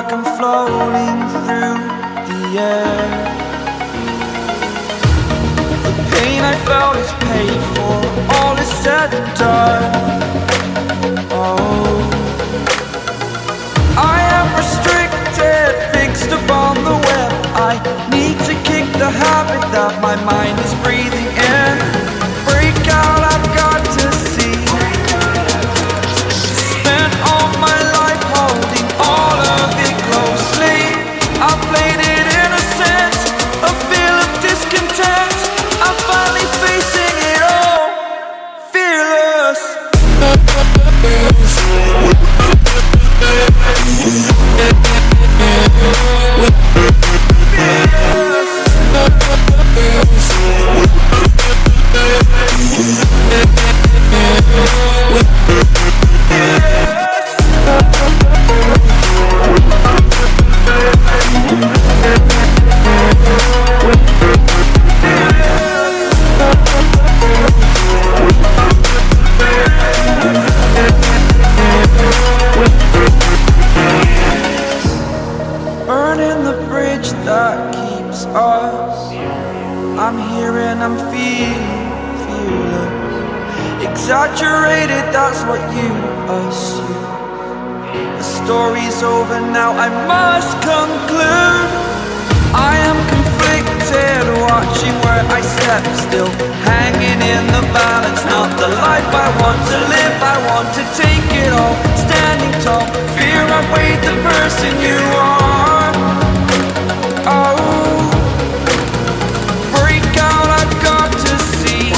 like I'm floating through the air. The pain I felt is paid for, all is said and done. Oh, I am restricted, fixed upon the web. I need to kick the habit that my mind is breathing in. Break out, I've got to see. Spent all my life holding all of it closely. I played it innocent, a feel of discontent. I'm finally facing it all, fearless. Burning the bridge that keeps us. I'm here and I'm feeling fearless. Exaggerated, that's what you assume. The story's over now, I must conclude. I am conflicted, watching where I step still, hanging in the balance. Not the life I want to live, I want to take it all. Standing tall, fear outweighed the person you are. Oh, break out, I've got to see.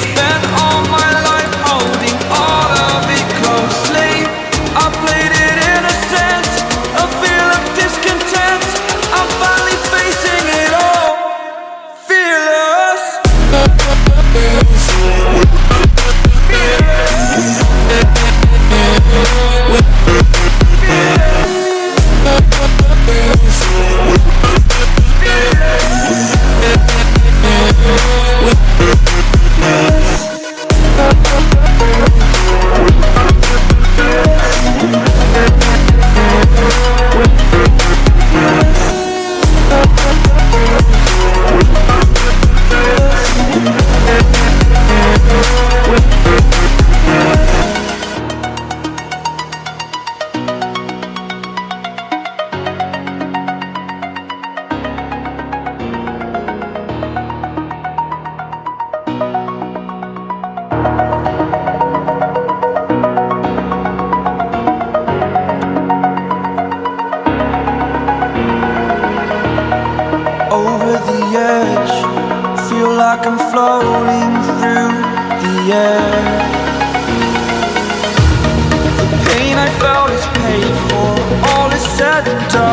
Spent all my life holding all of it closely. I played it innocent, a feel of discontent. I'm finally facing it all, fearless. Over the edge, feel like I'm floating through the air. The pain I felt is paid for, all is said and done.